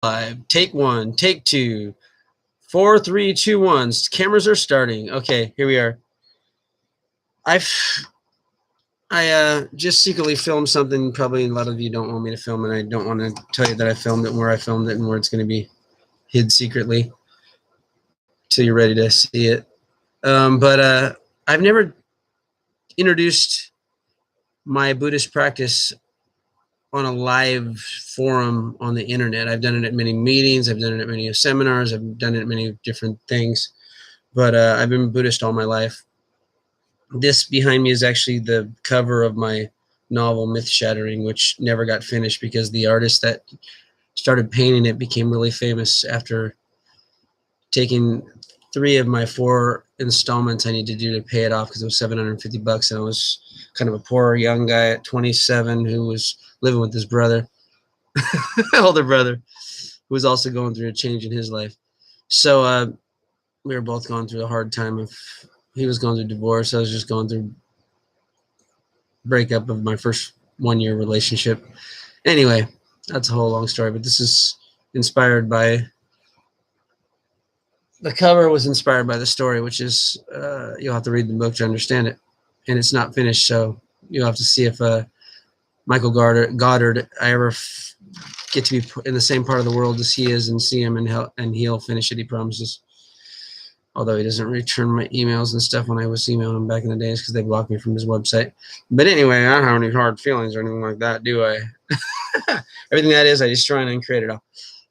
Live. Take one. Take two. 4, 3, 2, 1. Cameras are starting. Okay, here we are. I just secretly filmed something probably a lot of you don't want me to film, and I don't want to tell you that I filmed it and where I filmed it and where it's going to be hid secretly till you're ready to see it. But I've never introduced my Buddhist practice on a live forum on the internet. I've done it at many meetings. I've done it at many seminars. I've done it at many different things. But I've been Buddhist all my life. This behind me is actually the cover of my novel Myth Shattering, which never got finished because the artist that started painting it became really famous after taking 3 of my 4 installments I needed to do to pay it off, because it was $750, and I was kind of a poor young guy at 27 who was living with his brother, older brother, who was also going through a change in his life. So we were both going through a hard time of, he was going through divorce. I was just going through breakup of my first 1-year relationship. Anyway, that's a whole long story, but this is inspired by, the cover was inspired by the story, which is, you'll have to read the book to understand it. And it's not finished, so you'll have to see if Michael Goddard, I ever get to be in the same part of the world as he is and see him, and he'll finish it, he promises. Although he doesn't return my emails and stuff when I was emailing him back in the days, because they blocked me from his website. But anyway, I don't have any hard feelings or anything like that, do I? Everything that is, I destroy and uncreate it all.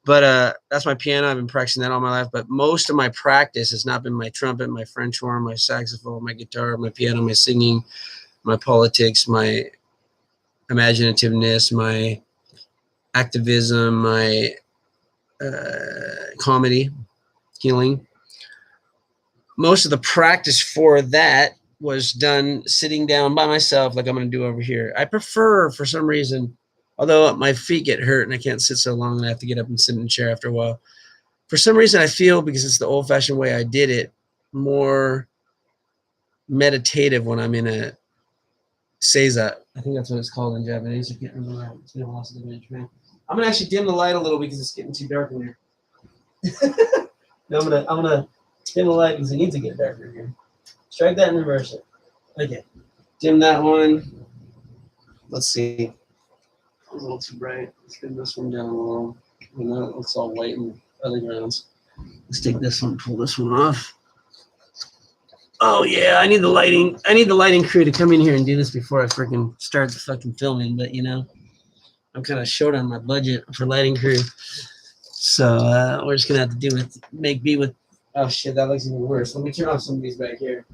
But that's my piano. I've been practicing that all my life. But most of my practice has not been my trumpet, my French horn, my saxophone, my guitar, my piano, my singing, my politics, my imaginativeness, my activism, my comedy, healing. Most of the practice for that was done sitting down by myself, like I'm going to do over here. I prefer, for some reason, although my feet get hurt and I can't sit so long and I have to get up and sit in a chair after a while, for some reason I feel, because it's the old-fashioned way I did it, more meditative when I'm in a seiza. I think that's what it's called in Japanese. I can't remember. It's been a while since I've been in Japan. I'm going to actually dim the light a little because it's getting too dark in here. I'm gonna dim the light because it needs to get darker here. Strike that and reverse it. Okay. Dim that one. Let's see. It was a little too bright. Let's dim this one down a little. And that looks all white in other grounds. Let's take this one, pull this one off. Oh yeah, I need the lighting. I need the lighting crew to come in here and do this before I freaking start the fucking filming. But you know, I'm kind of short on my budget for lighting crew. So we're just gonna have to do with make be with. Oh shit, that looks even worse. Let me turn off some of these back here.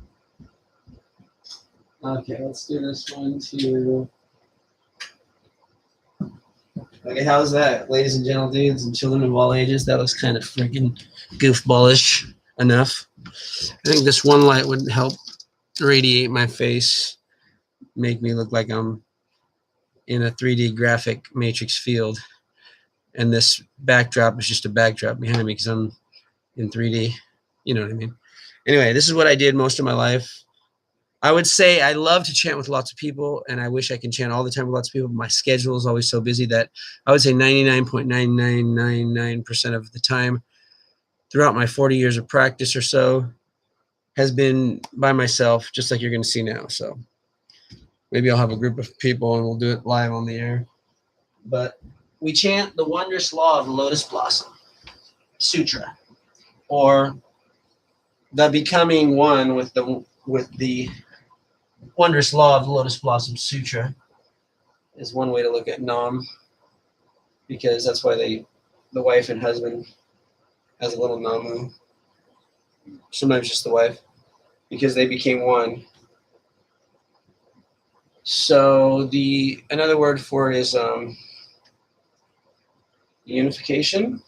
Okay, let's do this one too. Okay, how's that, ladies and gentle dudes and children of all ages? That looks kind of freaking goofballish enough. I think this one light would help radiate my face, make me look like I'm in a 3D graphic matrix field. And this backdrop is just a backdrop behind me because I'm in 3D. You know what I mean? Anyway, this is what I did most of my life. I would say I love to chant with lots of people, and I wish I could chant all the time with lots of people. But my schedule is always so busy that I would say 99.9999% of the time throughout my 40 years of practice or so has been by myself, just like you're going to see now. So maybe I'll have a group of people and we'll do it live on the air. But we chant the Wondrous Law of the Lotus Blossom Sutra, or the becoming one with the Wondrous Law of the Lotus Blossom Sutra is one way to look at Nam, because that's why the wife and husband has a little Namu. Sometimes just the wife, because they became one. So another word for it is unification,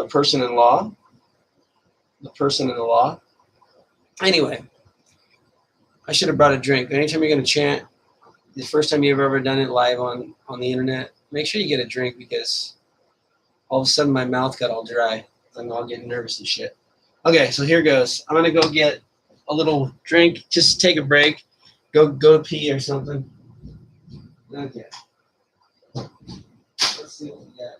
person in law, the person in the law. Anyway, I should have brought a drink. Anytime you're going to chant, the first time you've ever done it live on the internet, make sure you get a drink, because all of a sudden my mouth got all dry. I'm all getting nervous and shit. Okay, so here goes. I'm going to go get a little drink. Just take a break. Go pee or something. Okay. Let's see what we got.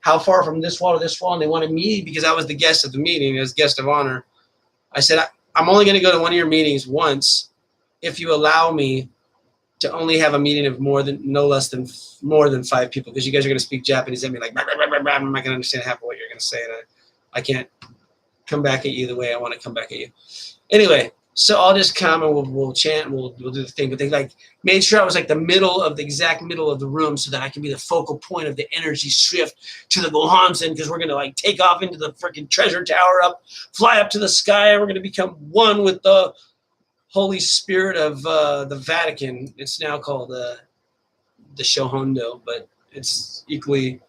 how far from this wall to this wall, and they wanted me, because I was the guest of the meeting, as guest of honor. I said, I'm only going to go to one of your meetings once if you allow me to only have a meeting of more than 5 people, because you guys are going to speak Japanese at me like, blah, blah, blah, blah, blah. I'm not going to understand half of what you're going to say, and I can't come back at you the way I want to come back at you. Anyway, so I'll just come and we'll chant and we'll do the thing. But they like made sure I was like the exact middle of the room, so that I can be the focal point of the energy shift to the Gohanzen, because we're going to like take off into the freaking treasure tower, fly up to the sky, and we're going to become one with the Holy Spirit of the Vatican. It's now called the Shohondo, but it's equally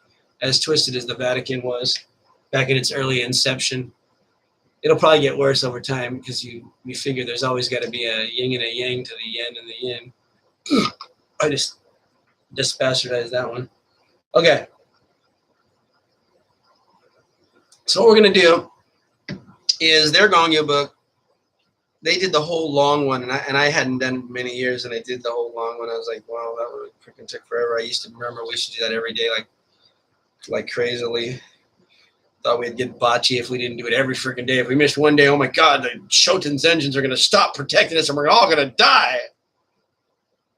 as twisted as the Vatican was back in its early inception. It'll probably get worse over time, because you figure there's always got to be a yin and a yang to the yin and the yin. I just bastardized that one. Okay. So what we're going to do is their Gongyo book. They did the whole long one, and I hadn't done it in many years, and I did the whole long one. I was like, wow, that would freaking took forever. I used to remember we used to do that every day, like crazily. Thought we'd get botchy if we didn't do it every freaking day. If we missed one day, oh my God, the Shoten's engines are going to stop protecting us and we're all going to die.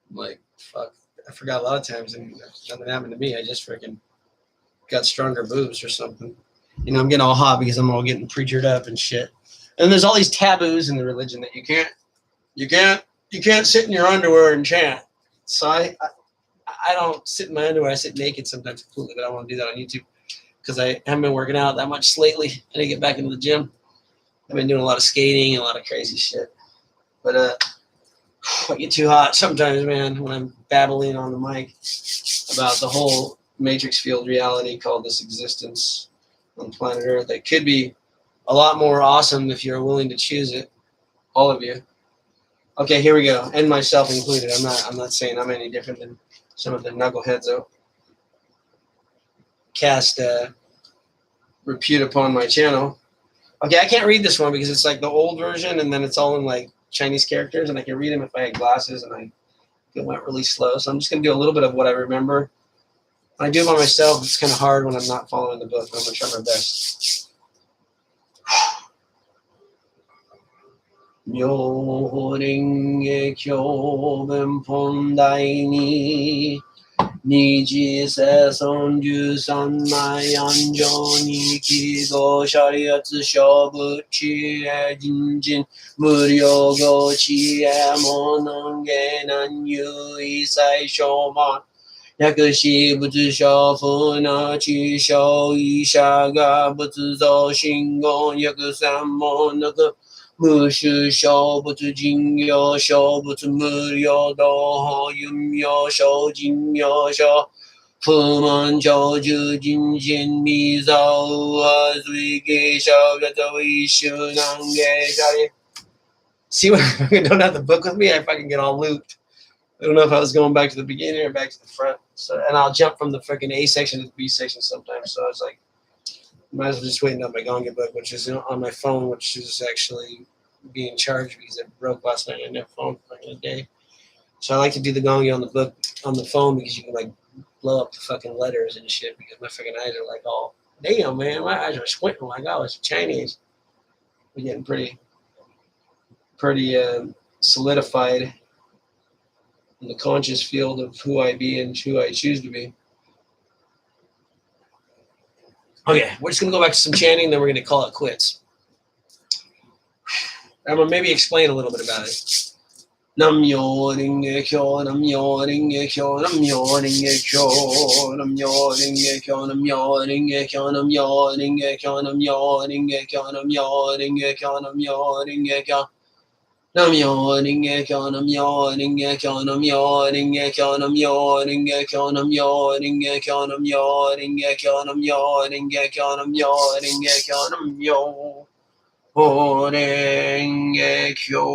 I'm like, fuck. I forgot a lot of times, and nothing happened to me. I just freaking got stronger boobs or something. You know, I'm getting all hot because I'm all getting preachered up and shit. And there's all these taboos in the religion that you can't sit in your underwear and chant. So I don't sit in my underwear. I sit naked sometimes completely, but I want to do that on YouTube, because I haven't been working out that much lately. I didn't get back into the gym. I've been doing a lot of skating and a lot of crazy shit. But I get too hot sometimes, man, when I'm babbling on the mic about the whole matrix field reality called this existence on planet Earth. It could be a lot more awesome if you're willing to choose it, all of you. Okay, here we go, and myself included. I'm not saying I'm any different than some of the knuckleheads that cast repute upon my channel. Okay, I can't read this one because it's like the old version, and then it's all in like Chinese characters, and I can read them if I had glasses, and it went really slow. So I'm just gonna do a little bit of what I remember. When I do it by myself, it's kind of hard when I'm not following the book, but I'm gonna try my best. Myo renge kyo benpon dai ni Niji seson ju san mai anjo ni kido shariatsu shobu chi e jinjin muryo go chi e monon ge nan yu isai shoman yakushi butsu shofu na chi shou isha ga butsu zo shingon yakusan mon naku mushu shou butsu jingyo shou butsu muryo doho yumyo shou jingyo shou fuman shou ju jinjin mizao azui ge shou gato ishu nange shari. See, when I don't have the book with me, I fucking get all looped. I don't know if I was going back to the beginning or back to the front. So, and I'll jump from the freaking A section to the B section sometimes. So I was like, might as well just waiting on my Gongyo book, which is on my phone, which is actually being charged because it broke last night. I didn't have a phone for a day. So I like to do the Gongyo on the book on the phone, because you can like blow up the fucking letters and shit, because my freaking eyes are like all, damn, man, my eyes are squinting like I was Chinese. We're getting pretty solidified in the conscious field of who I be and who I choose to be. Okay, we're just going to go back to some chanting, then we're going to call it quits. I'm going to maybe explain a little bit about it. Nam-myo ringe-kyo, Nam-myo ringe-kyo, Nam-myo ringe-kyo, Nam-myo ringe-kyo, Nam-myo ringe-kyo, Nam-myo ringe-kyo, Nam-myo ringe-kyo, Nam-myo ringe-kyo, Nam-myo ringe-kyo. Nam-myo ringe-kyo, Nam-myo ringe-kyo, Nam-myo ringe-kyo, Nam-myo ringe-kyo, Nam-myo ringe-kyo, Nam-myo ringe-kyo, Nam-myo ringe-kyo, Nam-myo ringe-kyo, Nam-myo ringe-kyo.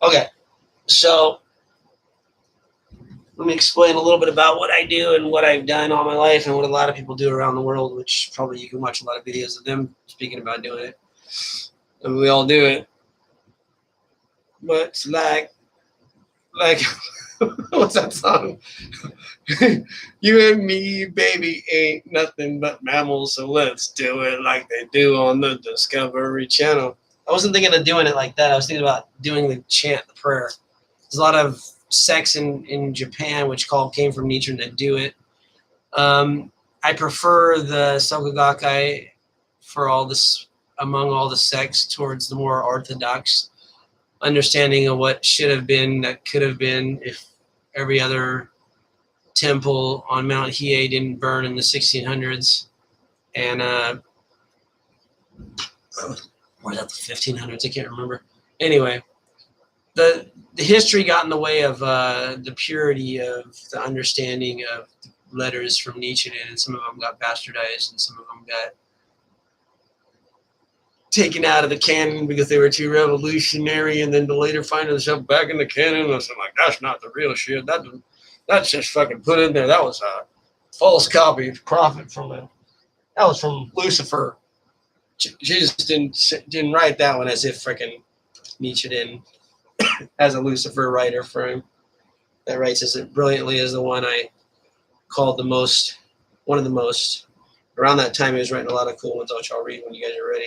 Okay, so let me explain a little bit about what I do and what I've done all my life and what a lot of people do around the world, which probably you can watch a lot of videos of them speaking about doing it. And we all do it. But it's like Like, what's that song? You and me, baby, ain't nothing but mammals, so let's do it like they do on the Discovery Channel. I wasn't thinking of doing it like that. I was thinking about doing the chant, the prayer. There's a lot of sects in Japan which came from Nichiren that do it. I prefer the Soka Gakkai for all this among all the sects towards the more orthodox understanding of what should have been, that could have been, if every other temple on Mount Hiei didn't burn in the 1600s, and or was that the 1500s? I can't remember. Anyway, the history got in the way of the purity of the understanding of letters from Nichiren, and some of them got bastardized, and some of them got taken out of the canon because they were too revolutionary, and then to later find themselves back in the canon. And I'm like, that's not the real shit. That's just fucking put in there. That was a false copy of prophet that was from Lucifer. Jesus didn't write that one as if freaking Nietzsche didn't, as a Lucifer writer for him that writes as brilliantly as the one I called one of the most. Around that time, he was writing a lot of cool ones, which I'll read when you guys are ready.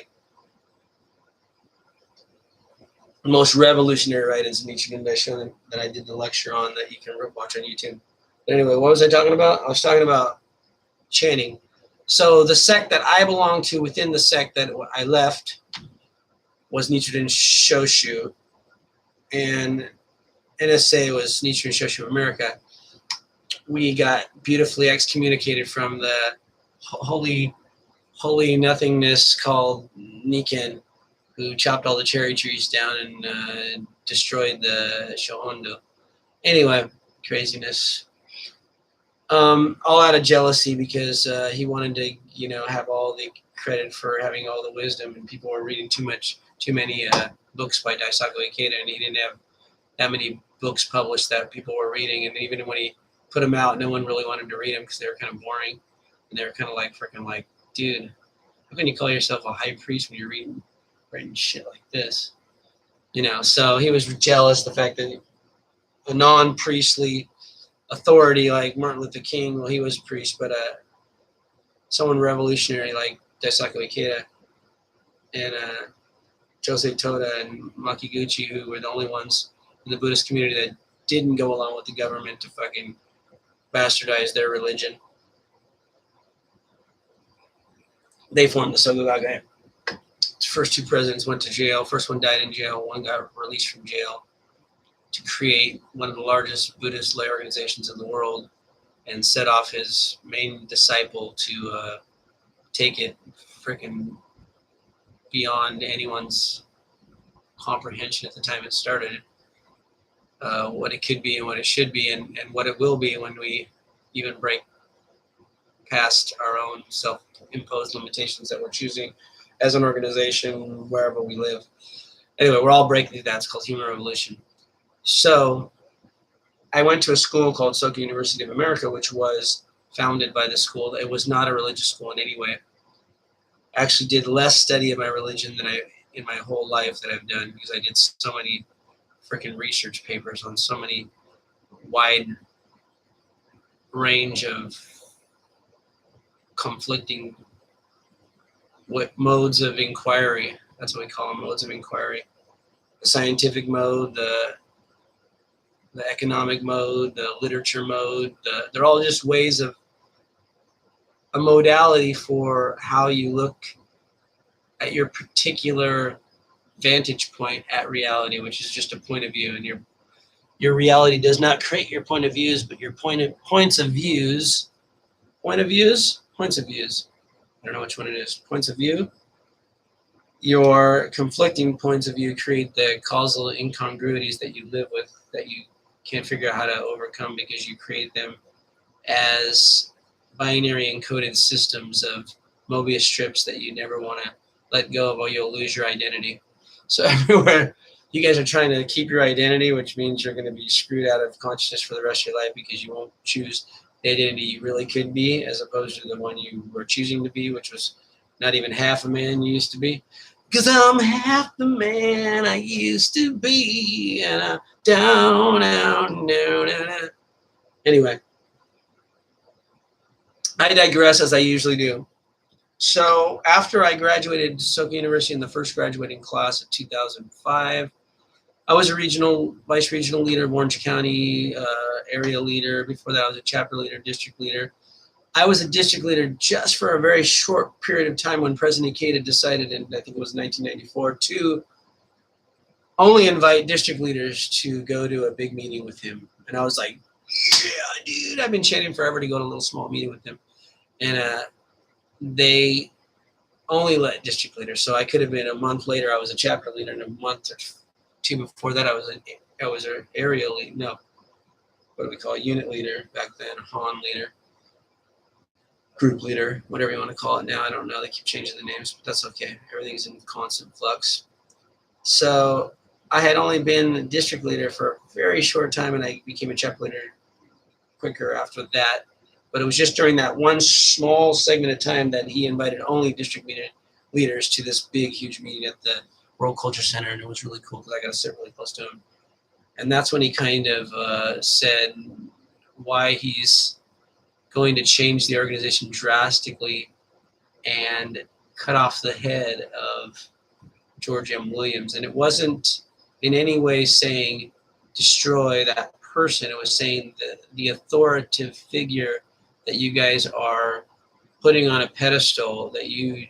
The most revolutionary writings in Nichiren Daishonin that I did the lecture on that you can watch on YouTube. But anyway, what was I talking about? I was talking about chanting. So the sect that I belonged to within the sect that I left was Nichiren Shoshu, and NSA was Nichiren Shoshu America. We got beautifully excommunicated from the holy nothingness called Niken, who chopped all the cherry trees down and destroyed the Shohondo. Anyway, craziness. All out of jealousy because he wanted to, have all the credit for having all the wisdom, and people were reading too many books by Daisaku Ikeda, and he didn't have that many books published that people were reading. And even when he put them out, no one really wanted to read them because they were kind of boring, and they were kind of like freaking like, dude, how can you call yourself a high priest when you're writing shit like this? So he was jealous the fact that a non-priestly authority like Martin Luther King, well, he was a priest, but someone revolutionary like Daisaku Ikeda and Josei Toda and Makiguchi, who were the only ones in the Buddhist community that didn't go along with the government to fucking bastardize their religion. They formed the Soka Gakkai. The first two presidents went to jail. First one died in jail. One got released from jail to create one of the largest Buddhist lay organizations in the world, and set off his main disciple to take it freaking beyond anyone's comprehension at the time it started. What it could be and what it should be, and what it will be when we even break past our own self-imposed limitations that we're choosing as an organization wherever we live. Anyway, we're all breaking that. It's called human revolution. So I went to a school called Soka University of America, which was founded by the school. It was not a religious school in any way. I actually did less study of my religion than in my whole life that I've done, because I did so many freaking research papers on so many wide range of conflicting modes of inquiry. That's what we call them, modes of inquiry. The scientific mode, the economic mode, the literature mode. They're all just ways of a modality for how you look at your particular vantage point at reality, which is just a point of view. And your reality does not create your point of views, but your points of views. I don't know which one it is. Points of view. Your conflicting points of view create the causal incongruities that you live with, that you can't figure out how to overcome because you create them as binary encoded systems of Mobius strips that you never want to let go of, or you'll lose your identity. So everywhere you guys are trying to keep your identity, which means you're going to be screwed out of consciousness for the rest of your life because you won't choose the identity you really could be, as opposed to the one you were choosing to be, which was not even half a man you used to be. Because I'm half the man I used to be, and Down, down, down, down, down. Anyway, I digress as I usually do. So after I graduated Soka University in the first graduating class of 2005, I was a vice regional leader of Orange County, area leader. Before that, I was a chapter leader, district leader. I was a district leader just for a very short period of time when President Ikeda decided, in I think it was 1994, to only invite district leaders to go to a big meeting with him. And I was like, yeah, dude, I've been chanting forever to go to a little small meeting with him. And they only let district leaders. So I could have been a month later, I was a chapter leader, and a month or two before that, I was an area lead. No, what do we call it? Unit leader back then, Han leader, group leader, whatever you want to call it now. I don't know. They keep changing the names, but that's okay. Everything's in constant flux. So I had only been a district leader for a very short time, and I became a chapter leader quicker after that. But it was just during that one small segment of time that he invited only district leaders to this big, huge meeting at the World Culture Center, and it was really cool because I got to sit really close to him. And that's when he kind of said why he's going to change the organization drastically and cut off the head of George M. Williams. And it wasn't in any way saying destroy that person. It was saying that the authoritative figure that you guys are putting on a pedestal, that you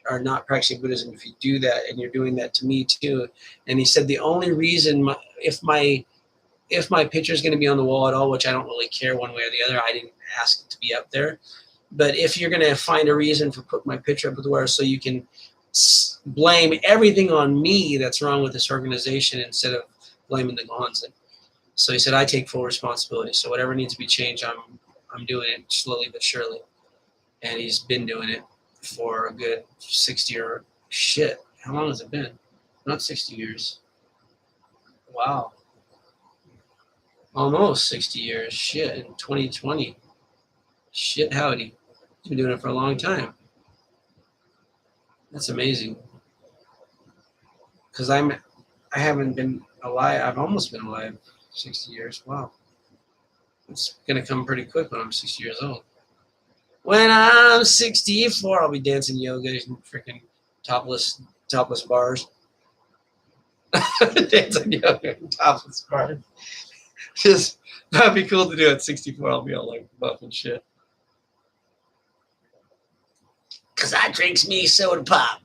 are not practicing Buddhism if you do that, and you're doing that to me too. And he said the only reason if my picture is going to be on the wall at all, which I don't really care one way or the other, I didn't ask it to be up there. But if you're going to find a reason for putting my picture up at the wall, so you can blame everything on me that's wrong with this organization instead of blaming the Gonzan. So he said, I take full responsibility. So whatever needs to be changed, I'm doing it slowly but surely. And he's been doing it for a good 60 or shit. How long has it been? Not 60 years. Wow. Almost 60 years. Shit, in 2020. Shit, howdy. He's been doing it for a long time. That's amazing. Because I haven't been alive. I've almost been alive 60 years. Wow. It's going to come pretty quick when I'm 60 years old. When I'm 64, I'll be dancing yoga and freaking topless bars. Dancing yoga and topless bars. Just, that'd be cool to do at 64. I'll be all like buff and shit. Because I drinks me soda pop.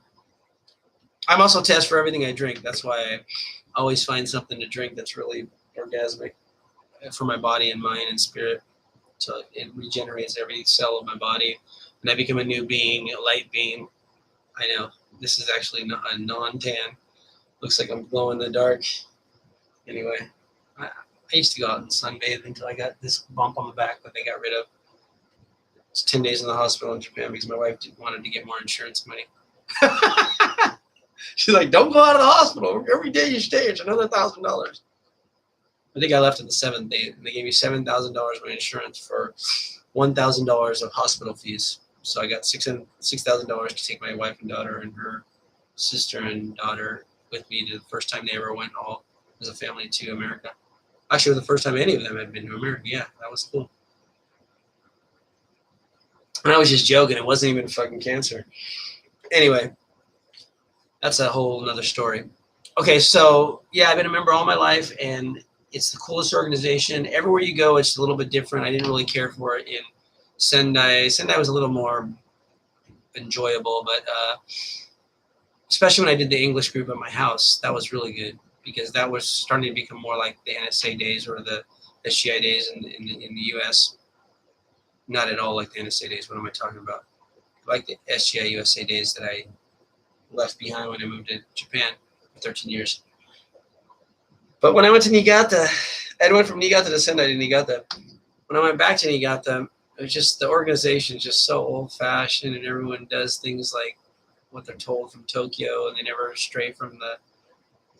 I'm also test for everything I drink. That's why I always find something to drink that's really orgasmic for my body and mind and spirit. So it regenerates every cell of my body, and I become a new being, a light being. I know this is actually not a non-tan. Looks like I'm glow in the dark. Anyway, I used to go out and sunbathe until I got this bump on the back that they got rid of. It's 10 days in the hospital in Japan because my wife wanted to get more insurance money. She's like, don't go out of the hospital. Every day you stay, it's another $1,000. I think I left on the 7th day, and they gave me $7,000 my insurance for $1,000 of hospital fees. So I got $6,000 to take my wife and daughter and her sister and daughter with me to the first time they ever went all as a family to America. Actually, it was the first time any of them had been to America. Yeah, that was cool. And I was just joking. It wasn't even fucking cancer. Anyway, that's a whole nother story. Okay, so yeah, I've been a member all my life, and it's the coolest organization. Everywhere you go, it's a little bit different. I didn't really care for it in Sendai. Sendai was a little more enjoyable, but especially when I did the English group at my house, that was really good because that was starting to become more like the NSA days or the SGI days in the U.S. Not at all like the NSA days. What am I talking about? Like the SGI USA days that I left behind when I moved to Japan for 13 years. But when I went to Niigata, I went from Niigata to Sendai to Niigata. When I went back to Niigata, it was just the organization is just so old-fashioned, and everyone does things like what they're told from Tokyo, and they never stray from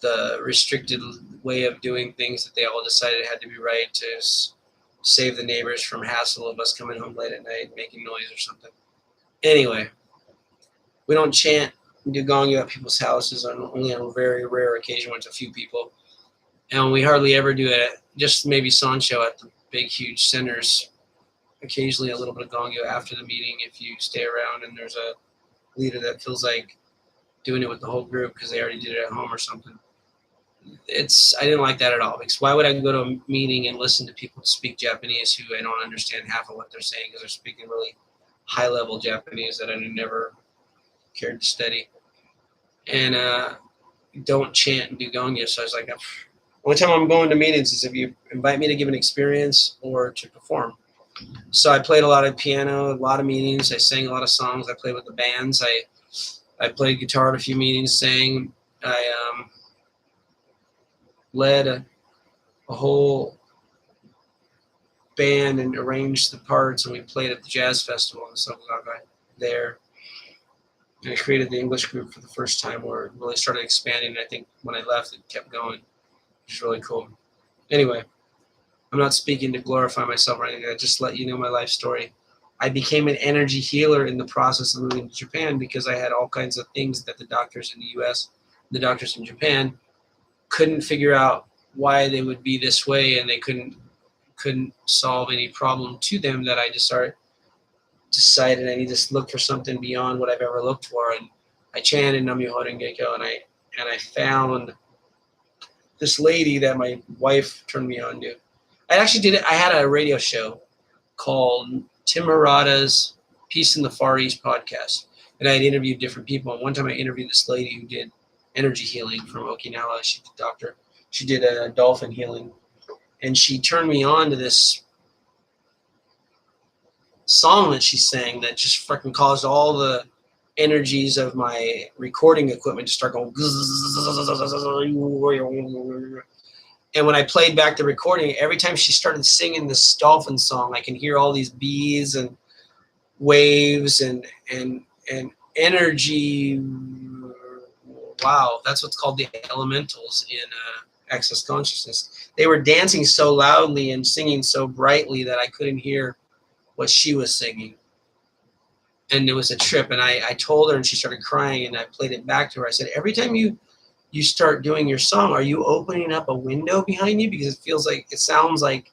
the restricted way of doing things that they all decided had to be right to save the neighbors from hassle of us coming home late at night making noise or something. Anyway, we don't chant and do gongyo at people's houses, only on a very rare occasion when it's a few people. And we hardly ever do it, just maybe Sancho at the big, huge centers. Occasionally a little bit of gongyo after the meeting if you stay around and there's a leader that feels like doing it with the whole group because they already did it at home or something. I didn't like that at all, because why would I go to a meeting and listen to people speak Japanese who I don't understand half of what they're saying because they're speaking really high level Japanese that I never cared to study. And don't chant and do gongyo. So I was like, only time I'm going to meetings is if you invite me to give an experience or to perform. So I played a lot of piano, a lot of meetings. I sang a lot of songs. I played with the bands. I played guitar at a few meetings, sang. I led a whole band and arranged the parts, and we played at the jazz festival in Sokogaga there. And I created the English group for the first time, where it really started expanding. I think when I left, it kept going, which is really cool. Anyway, I'm not speaking to glorify myself or anything. I just let you know my life story. I became an energy healer in the process of moving to Japan because I had all kinds of things that the doctors in the U.S., the doctors in Japan, couldn't figure out why they would be this way, and they couldn't solve any problem to them. That I just decided I need to look for something beyond what I've ever looked for, and I chanted Nam-myoho Renge-kyo, and I found this lady that my wife turned me on to. I actually did it. I had a radio show called Tim Harada's Peace in the Far East podcast, and I had interviewed different people. And one time I interviewed this lady who did energy healing from Okinawa. She's a doctor. She did a dolphin healing, and she turned me on to this song that she sang that just fucking caused all the energies of my recording equipment to start going. And when I played back the recording, every time she started singing this dolphin song, I can hear all these bees and waves and energy. Wow, that's what's called the elementals in access consciousness. They were dancing so loudly and singing so brightly that I couldn't hear what she was singing. And it was a trip. And I told her, and she started crying, and I played it back to her. I said, every time you start doing your song, are you opening up a window behind you? Because it sounds like,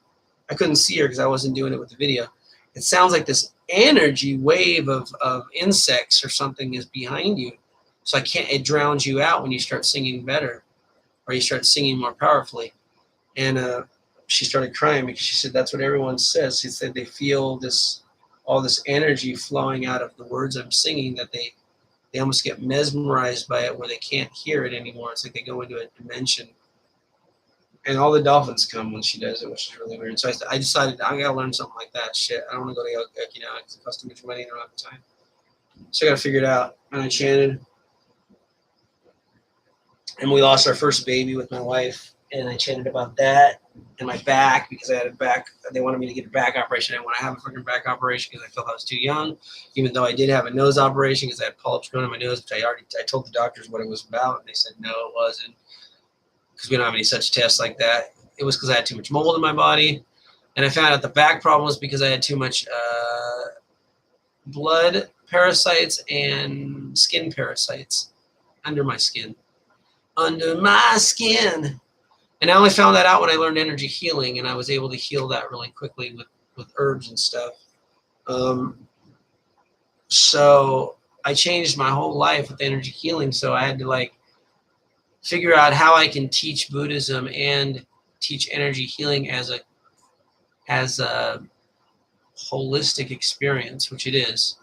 I couldn't see her because I wasn't doing it with the video. It sounds like this energy wave of insects or something is behind you. So it drowns you out when you start singing better, or you start singing more powerfully. And she started crying because she said, that's what everyone says. She said they feel all this energy flowing out of the words I'm singing, that they almost get mesmerized by it, where they can't hear it anymore. It's like they go into a dimension. And all the dolphins come when she does it, which is really weird. So I decided I gotta learn something like that. Shit, I don't want to go to Okinawa because it costs too much money and I don't have the time. So I gotta figure it out. And I chanted. And we lost our first baby with my wife, and I chanted about that and my back, because I had a back. They wanted me to get a back operation. I didn't want to have a freaking back operation because I felt I was too young, even though I did have a nose operation because I had polyps growing in my nose, which I told the doctors what it was about, and they said no, it wasn't, because we don't have any such tests like that. It was because I had too much mold in my body, and I found out the back problem was because I had too much blood parasites and skin parasites under my skin. Under my skin. And I only found that out when I learned energy healing, and I was able to heal that really quickly with herbs and stuff. So I changed my whole life with energy healing. So I had to figure out how I can teach Buddhism and teach energy healing as a holistic experience, which it is.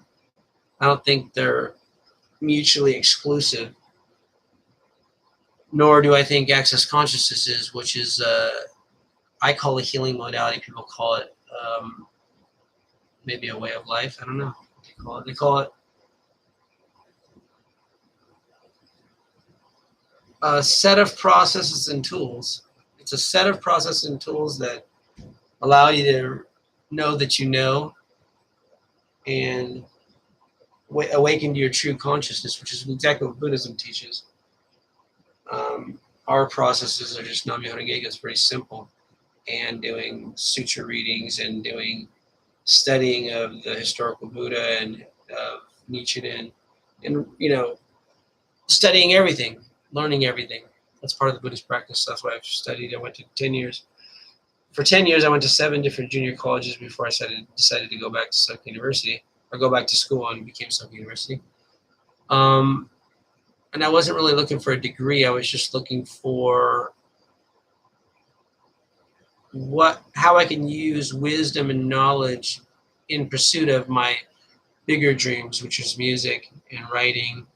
I don't think they're mutually exclusive. Nor do I think access consciousness is, which is, I call a healing modality. People call it maybe a way of life. I don't know what they call it. A set of processes and tools. It's a set of processes and tools that allow you to know that you know, and awaken to your true consciousness, which is exactly what Buddhism teaches. Our processes are just Nam-myoho Renge-kyo. It's very simple, and doing sutra readings and doing studying of the historical Buddha and Nichiren, and studying everything, learning everything. That's part of the Buddhist practice. That's why I've studied. I went to 10 years. For 10 years, I went to 7 different junior colleges before I decided to go back to Soka University, or go back to school and became Soka University. And I wasn't really looking for a degree. I was just looking for how I can use wisdom and knowledge in pursuit of my bigger dreams, which is music and writing.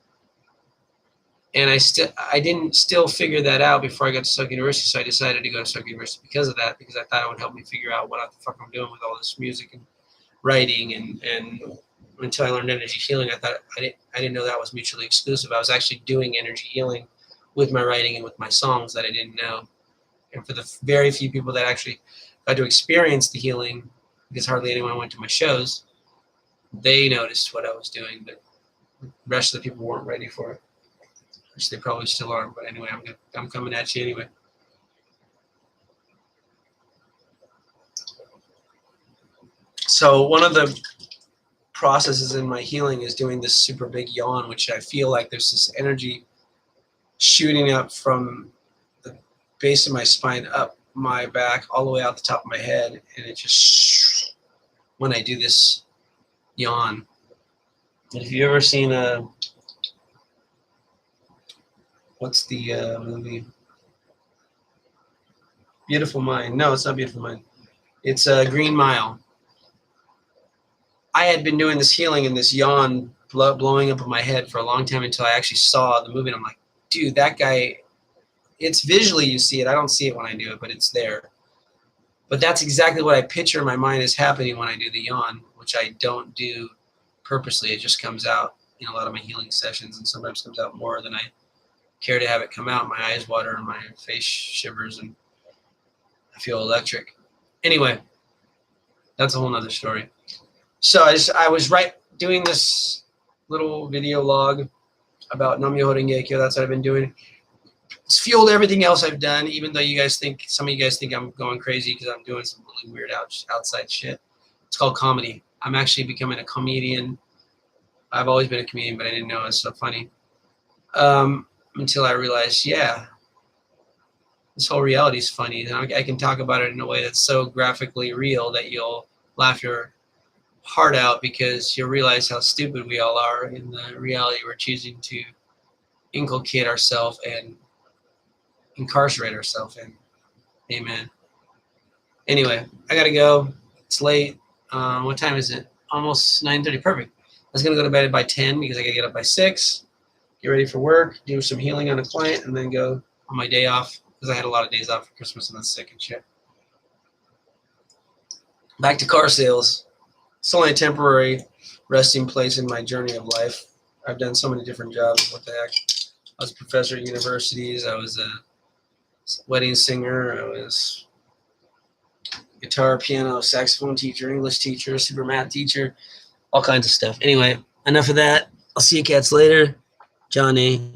And I didn't figure that out before I got to Soka University, so I decided to go to Soka University because of that, because I thought it would help me figure out what the fuck I'm doing with all this music and writing. And until I learned energy healing, I thought I didn't know that was mutually exclusive. I was actually doing energy healing with my writing and with my songs that I didn't know. And for the very few people that actually got to experience the healing, because hardly anyone went to my shows, they noticed what I was doing, but the rest of the people weren't ready for it, which they probably still aren't. But anyway, I'm coming at you anyway. So one of the processes in my healing is doing this super big yawn, which I feel like there's this energy shooting up from the base of my spine up my back all the way out the top of my head, and it just, when I do this yawn. And if you've ever seen what's the movie? Beautiful Mind. No, it's not Beautiful Mind. It's Green Mile. I had been doing this healing and this yawn blowing up in my head for a long time until I actually saw the movie, and I'm like, dude, that guy, it's visually you see it. I don't see it when I do it, but it's there. But that's exactly what I picture in my mind is happening when I do the yawn, which I don't do purposely. It just comes out in a lot of my healing sessions, and sometimes comes out more than I care to have it come out. My eyes water and my face shivers and I feel electric. Anyway, that's a whole nother story. So I was doing this little video log about Nam-myoho Renge Kyo. That's what I've been doing. It's fueled everything else I've done, even though some of you guys think I'm going crazy because I'm doing some really weird outside shit. It's called comedy. I'm actually becoming a comedian. I've always been a comedian, but I didn't know it was so funny. Until I realized, yeah, this whole reality is funny. And I can talk about it in a way that's so graphically real that you'll laugh your heart out, because you'll realize how stupid we all are in the reality we're choosing to inculcate ourselves and incarcerate ourselves in. Amen. Anyway, I gotta go. It's late. What time is it? Almost 9:30. Perfect. I was gonna go to bed by 10 because I gotta get up by 6, get ready for work, do some healing on a client, and then go on my day off, because I had a lot of days off for Christmas and then sick and shit. Back to car sales. It's only a temporary resting place in my journey of life. I've done so many different jobs. What the heck? I was a professor at universities. I was a wedding singer. I was guitar, piano, saxophone teacher, English teacher, super math teacher, all kinds of stuff. Anyway, enough of that. I'll see you cats later. Johnny.